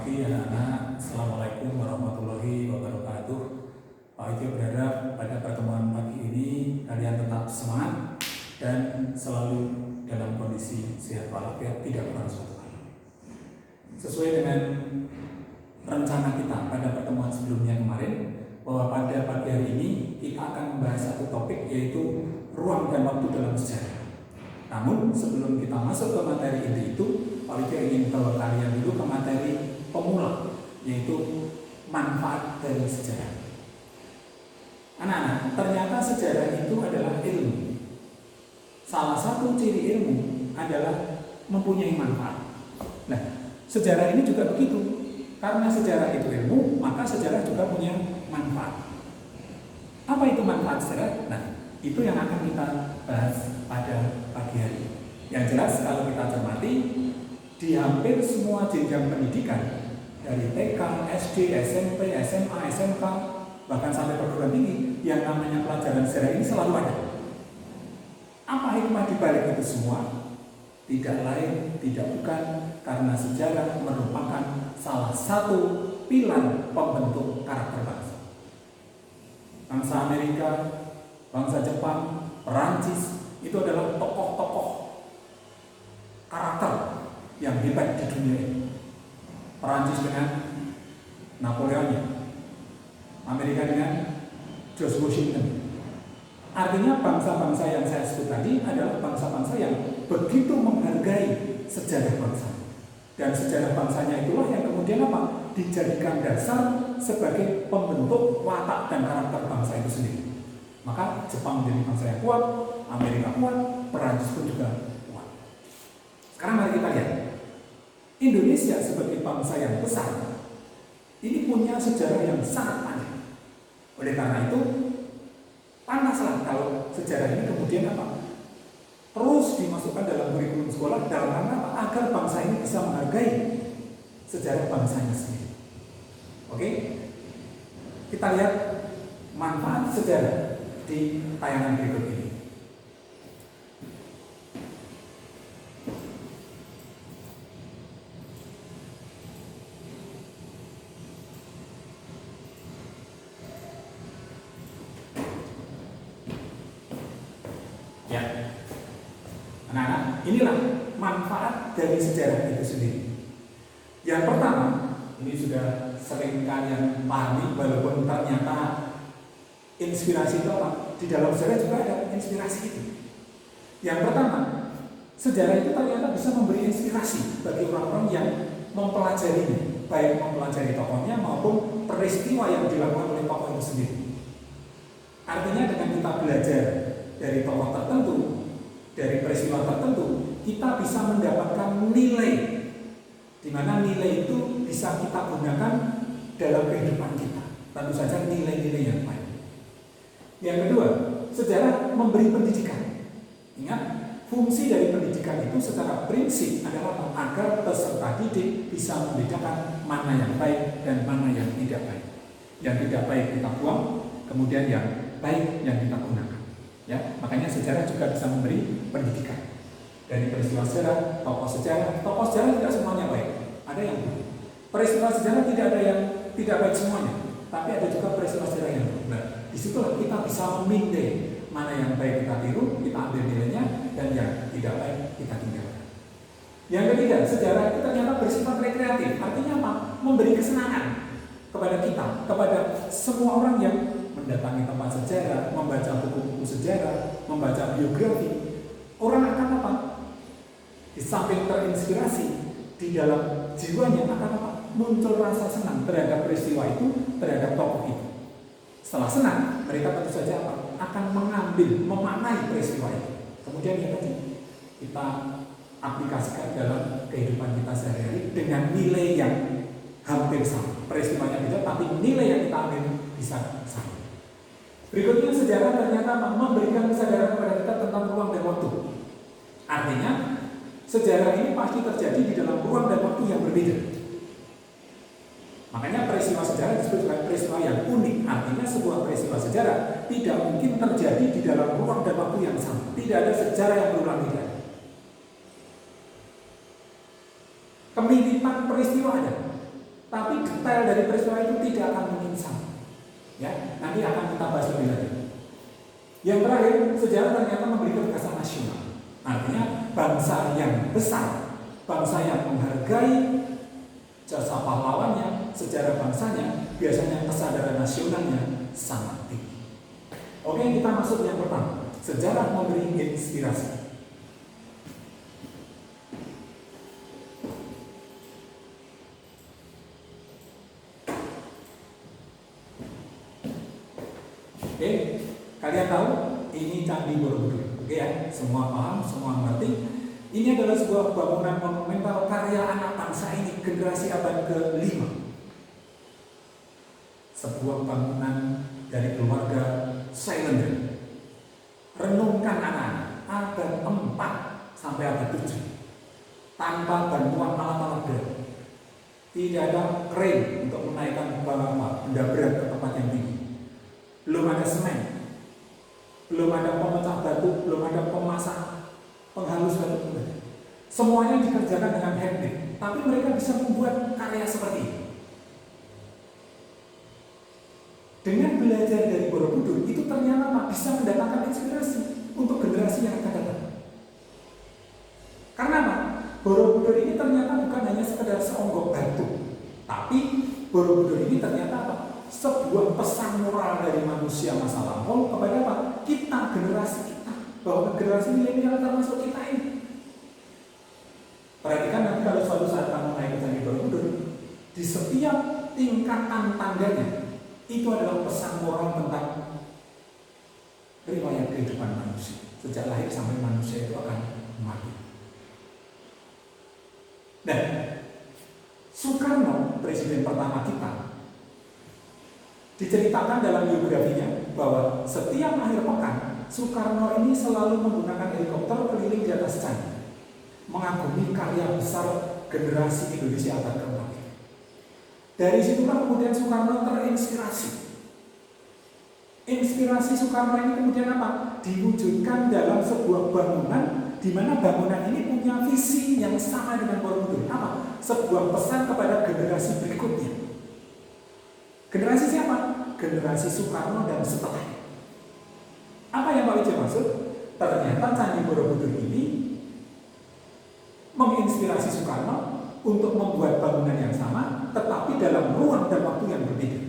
pagi anak-anak. Assalamualaikum warahmatullahi wabarakatuh. Pak Iti berharap pada pertemuan pagi ini kalian tetap semangat dan selalu dalam kondisi sehat walafiat, tidak kurang suatu hal. Sesuai dengan rencana kita pada pertemuan sebelumnya kemarin, bahwa pada pagi hari ini kita akan membahas satu topik, yaitu ruang dan waktu dalam sejarah. Namun sebelum kita masuk ke materi inti itu, Pak Iti ingin bawa kalian dulu ke materi pemula, yaitu manfaat dari sejarah. Anak-anak, ternyata sejarah itu adalah ilmu. Salah satu ciri ilmu adalah mempunyai manfaat. Nah, sejarah ini juga begitu. Karena sejarah itu ilmu, maka sejarah juga punya manfaat. Apa itu manfaat sejarah? Nah, itu yang akan kita bahas pada pagi hari. Yang jelas kalau kita cermati, di hampir semua jenjang pendidikan, dari TK, SD, SMP, SMA, SMK, bahkan sampai perguruan tinggi, yang namanya pelajaran sejarah ini selalu ada. Apa hikmah dibalik itu semua? Tidak lain, tidak bukan, karena sejarah merupakan salah satu pilar pembentuk karakter bangsa. Bangsa Amerika, bangsa Jepang, Perancis, itu adalah tokoh-tokoh karakter yang hebat di dunia ini. Perancis dengan Napoleonnya, Amerika dengan George Washington. Artinya bangsa-bangsa yang saya sebut tadi adalah bangsa-bangsa yang begitu menghargai sejarah bangsa. Dan sejarah bangsanya itulah yang kemudian dijadikan dasar sebagai pembentuk watak dan karakter bangsa itu sendiri. Maka Jepang menjadi bangsa yang kuat, Amerika kuat, Perancis pun juga kuat. Sekarang mari kita lihat. Indonesia sebagai bangsa yang besar ini punya sejarah yang sangat panjang. Oleh karena itu, pantaslah kalau sejarah ini kemudian terus dimasukkan dalam kurikulum sekolah, dalam rangka agar bangsa ini bisa menghargai sejarah bangsanya sendiri. Oke? Kita lihat manfaat sejarah di tayangan berikut ini. Anak-anak, inilah manfaat dari sejarah itu sendiri. Yang pertama, ini sudah sering kalian pahami, walaupun ternyata inspirasi itu di dalam sejarah juga ada inspirasi itu. Yang pertama, sejarah itu ternyata bisa memberi inspirasi bagi orang-orang yang mempelajarinya, baik mempelajari tokohnya maupun peristiwa yang dilakukan oleh tokoh itu sendiri. Artinya dengan kita belajar dari tokoh tertentu, dari peristiwa tertentu, kita bisa mendapatkan nilai, di mana nilai itu bisa kita gunakan dalam kehidupan kita. Tentu saja nilai-nilai yang baik. Yang kedua, sejarah memberi pendidikan. Ingat, fungsi dari pendidikan itu secara prinsip adalah agar peserta didik bisa membedakan mana yang baik dan mana yang tidak baik. Yang tidak baik kita buang, kemudian yang baik yang kita gunakan. Ya, makanya sejarah juga bisa memberi pendidikan. Dari peristiwa sejarah, tokoh sejarah tidak semuanya baik. Ada yang buruk. Peristiwa sejarah tidak ada yang tidak baik semuanya, tapi ada juga peristiwa sejarah yang benar. Disitulah kita bisa memilih mana yang baik kita tiru, kita ambil nilainya, dan yang tidak baik kita tinggalkan. Yang ketiga, sejarah itu ternyata bersifat rekreatif. Artinya apa? Memberi kesenangan kepada kita, kepada semua orang yang mendatangi tempat sejarah, membaca buku-buku sejarah, membaca biografi. Orang akan di samping terinspirasi, di dalam jiwanya akan muncul rasa senang terhadap peristiwa itu, terhadap tokoh itu. Setelah senang, mereka tentu saja akan mengambil, memaknai peristiwa itu. Kemudian yang tadi kita aplikasikan dalam kehidupan kita sehari-hari dengan nilai yang hampir sama. Peristiwanya beda, tapi nilai yang kita ambil bisa sama. Berikutnya, sejarah ternyata memberikan kesadaran kepada kita tentang ruang dan waktu. Artinya, sejarah ini pasti terjadi di dalam ruang dan waktu yang berbeda. Makanya peristiwa sejarah disebut sebagai peristiwa yang unik. Artinya sebuah peristiwa sejarah tidak mungkin terjadi di dalam ruang dan waktu yang sama. Tidak ada sejarah yang berulang tidak. Kemiripan peristiwa ada, Tapi detail dari peristiwa itu tidak akan mungkin sama. Ya, nanti akan kita bahas lebih lanjut. Yang terakhir, sejarah ternyata memberi ketegasan nasional. Artinya bangsa yang besar, bangsa yang menghargai jasa pahlawannya, sejarah bangsanya, biasanya kesadaran nasionalnya sangat tinggi. Oke, kita masuk yang pertama. Sejarah memberi inspirasi. Oke, kalian tahu ini Candi Borobudur. Oke ya, semua paham, semua mengerti. Ini adalah sebuah bangunan monumental karya anak bangsa ini, generasi abad ke-5. Sebuah bangunan dari keluarga Silender. Renungkan anak-anak, abad 4 sampai abad 7. Tanpa bantuan alat-alat berat. Tidak ada crane untuk menaikkan benda berat ke tempat yang tinggi. Belum ada semen, belum ada pemecah batu, belum ada pemasak, penghalus batu benda. Semuanya dikerjakan dengan handmade, tapi mereka bisa membuat karya seperti ini. Dengan belajar dari Borobudur, itu ternyata bisa mendatangkan inspirasi untuk generasi yang akan datang. Karena apa? Borobudur ini ternyata bukan hanya sekedar seonggok batu, tapi Borobudur ini ternyata apa? Sebuah pesan moral dari manusia masa lampau kepada apa? Kita, generasi kita, bahwa generasi milenial termasuk kita ini. Perhatikan nanti kalau suatu saat kamu naik ke Candi Borobudur, di setiap tingkatan tangganya itu adalah pesan moral tentang riwayat kehidupan manusia sejak lahir sampai manusia itu akan mati. Dan Soekarno, presiden pertama kita, diceritakan dalam biografinya bahwa setiap akhir pekan Soekarno ini selalu menggunakan helikopter keliling di atas candi, mengagumi karya besar generasi Indonesia abad ke-4. Dari situlah kemudian Soekarno terinspirasi. Inspirasi Soekarno ini kemudian apa? Diwujudkan dalam sebuah bangunan di mana bangunan ini punya visi yang sama dengan Borobudur. Apa? Sebuah pesan kepada generasi berikutnya. Generasi siapa? Generasi Soekarno dan setelahnya. Apa yang Pak Wijaya maksud? Ternyata Candi Borobudur ini menginspirasi Soekarno untuk membuat bangunan yang sama, tetapi dalam ruang dan waktu yang berbeda.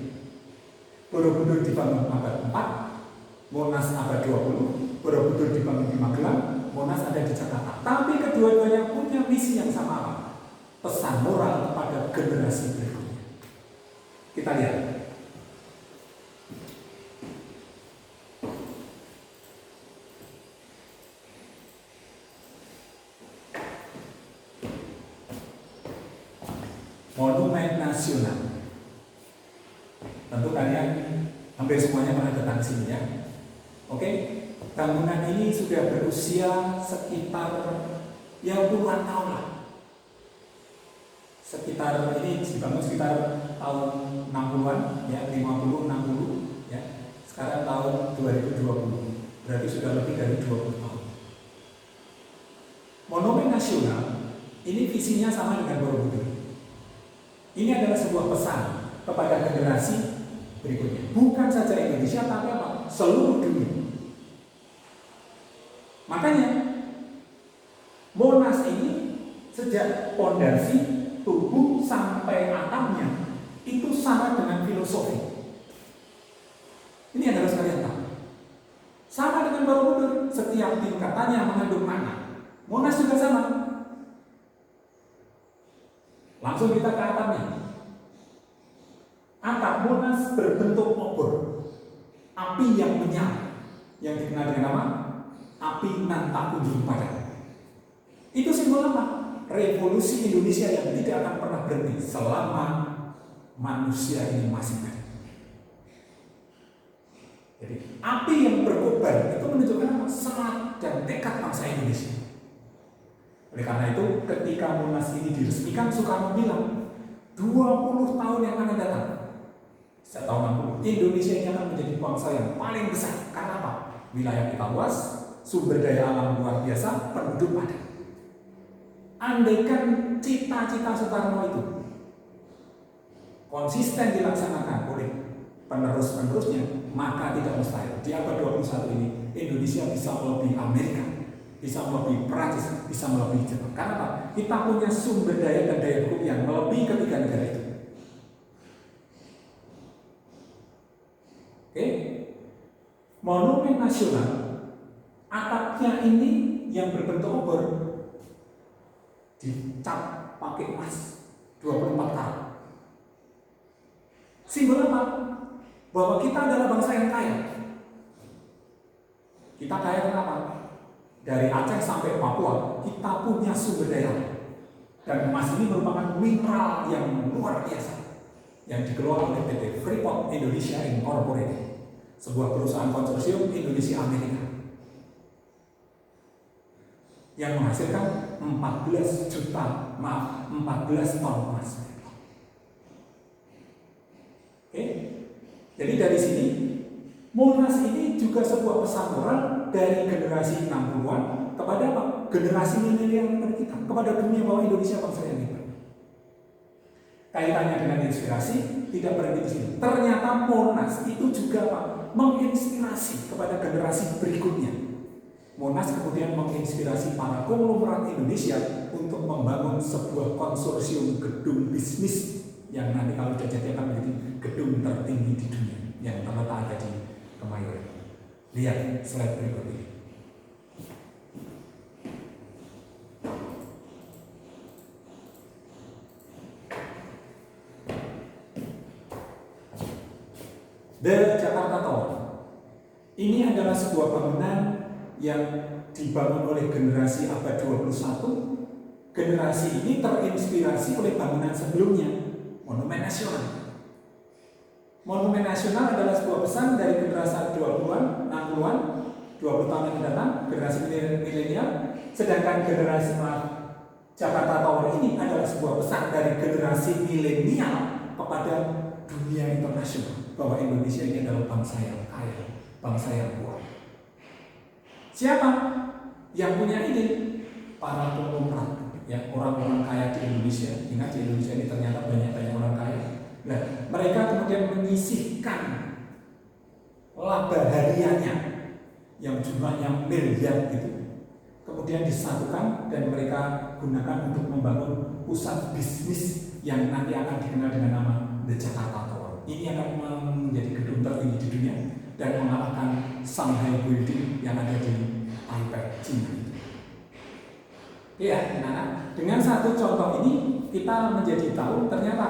Borobudur dibangun abad 4, Monas abad 20, Borobudur dibangun di Magelang, Monas ada di Jakarta. Tapi kedua-duanya punya misi yang sama, apa? Pesan moral kepada generasi berikutnya. Kita lihat. Monumen Nasional. Tentu kalian hampir semuanya pernah datang sini ya. Oke, bangunan ini sudah berusia sekitar ya puluhan tahun lah. Sekitar ini dibangun sekitar tahun 60-an ya, 50 60 ya. Sekarang tahun 2020. Berarti sudah lebih dari 20 tahun. Monumen Nasional ini visinya sama dengan Borobudur. Ini adalah sebuah pesan kepada generasi berikutnya. Bukan saja Indonesia, tapi apa? Seluruh dunia. Makanya Monas ini sejak pondasi, tubuh sampai atapnya itu sama dengan filosofi. Ini adalah sekalian tahu. Sama dengan Borobudur, setiap tingkatannya mengandung makna. Monas juga sama. Langsung kita ke atapnya. Atap Monas berbentuk obor, api yang menyala, yang dikenal dengan nama api nan tak kunjung padam. Itu simbol apa? Revolusi Indonesia yang tidak akan pernah berhenti selama manusia ini masih ada. Jadi api yang berkobar itu menunjukkan apa? Semangat dan tekad bangsa Indonesia. Oleh karena itu, ketika Monas ini diresmikan, Soekarno bilang 20 tahun yang akan datang, sejak tahun 60, Indonesia ini akan menjadi bangsa yang paling besar. Karena apa? Wilayah kita luas, sumber daya alam luar biasa, penduduk padat. Andaikan cita-cita Soekarno itu konsisten dilaksanakan oleh penerus-penerusnya, maka tidak mustahil di abad 21 ini Indonesia bisa melebihi Amerika, bisa melebihi Perancis, bisa melebihi Jepang. Karena apa? Kita punya sumber daya dan daya dukung yang melebihi ketiga negara itu. Oke, monumen nasional atapnya ini yang berbentuk obor dicap pakai emas 24 karat. Simbol apa? Bahwa kita adalah bangsa yang kaya. Kita kaya kenapa? Dari Aceh sampai Papua, kita punya sumber daya. Dan emas ini merupakan mineral yang luar biasa yang dikelola oleh PT Freeport Indonesia Incorporated, sebuah perusahaan konsorsium Indonesia Amerika yang menghasilkan 14 ton emas. Oke, jadi dari sini Monas ini juga sebuah pesan moral dari generasi 60-an kepada apa? Generasi milenial kita, kepada dunia bahwa Indonesia bangsa yang hebat. Kaitannya dengan inspirasi tidak berhenti di sini. Ternyata Monas itu juga apa? Menginspirasi kepada generasi berikutnya. Monas kemudian menginspirasi para konglomerat Indonesia untuk membangun sebuah konsorsium gedung bisnis yang nanti kalau sudah jadi akan menjadi gedung tertinggi di dunia yang terletak ada di Kemayoran. Lihat slide berikut ini. The Jakarta Tower. Ini adalah sebuah bangunan yang dibangun oleh generasi abad 21. Generasi ini terinspirasi oleh bangunan sebelumnya, Monumen Nasional. Monumen Nasional adalah sebuah pesan dari generasi 20-an, 60-an, 20 tahun yang datang, generasi milenial. Sedangkan generasi Jakarta Tower ini adalah sebuah pesan dari generasi milenial kepada dunia internasional bahwa Indonesia ini adalah bangsa yang kaya, bangsa yang kuat. Siapa yang punya ide? Para konglomerat, ya, orang-orang kaya di Indonesia. Ingat, di Indonesia ini ternyata banyak orang kaya. Nah, mereka kemudian menyisihkan laba hariannya yang jumlahnya miliar itu, kemudian disatukan dan mereka gunakan untuk membangun pusat bisnis yang nanti akan dikenal dengan nama The Jakarta Tower. Ini akan menjadi gedung tertinggi di dunia dan mengalahkan Shanghai Building yang ada di Taipei, Cina. Ya, nah, dengan satu contoh ini kita menjadi tahu ternyata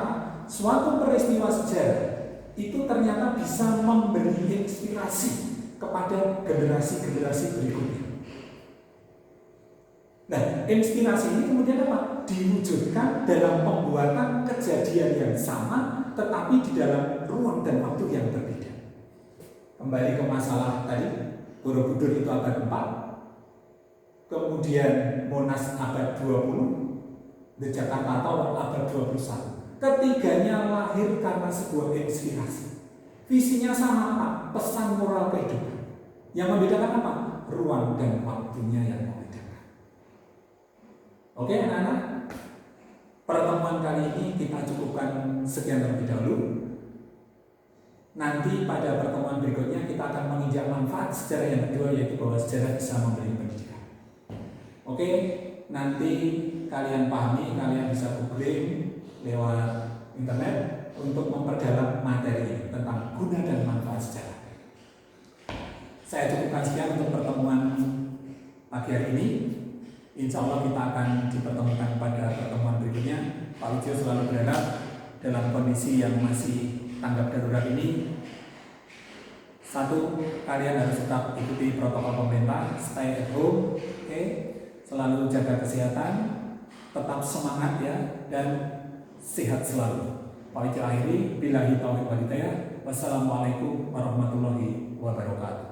suatu peristiwa sejarah itu ternyata bisa memberi inspirasi kepada generasi-generasi berikutnya. Nah, inspirasi ini kemudian apa? Diwujudkan dalam pembuatan kejadian yang sama tetapi di dalam ruang dan waktu yang berbeda. Kembali ke masalah tadi, Borobudur itu abad 4, kemudian Monas abad 20, The Jakarta Tower abad 21. Ketiganya lahir karena sebuah inspirasi. Visinya sama apa? Pesan moral kehidupan. Yang membedakan apa? Ruang dan waktunya yang membedakan. Oke anak-anak, pertemuan kali ini kita cukupkan sekian terlebih dahulu. Nanti pada pertemuan berikutnya kita akan menginjak manfaat sejarah yang kedua, yaitu bahwa sejarah bisa memberi pendidikan. Oke, nanti kalian pahami, kalian bisa googling lewat internet untuk memperdalam materi tentang guna dan manfaat sejarah. Saya cukupkan sekian untuk pertemuan pagi hari ini. Insya Allah kita akan dipertemukan pada pertemuan berikutnya. Pak Wijo selalu berharap dalam kondisi yang masih tanggap darurat ini, satu, kalian harus tetap ikuti protokol pemerintah, stay at home, oke? Selalu jaga kesehatan, tetap semangat ya, dan sehat selalu. Pak Wijo akhiri, billahi taufiq wal hidayah. Wassalamualaikum warahmatullahi wabarakatuh.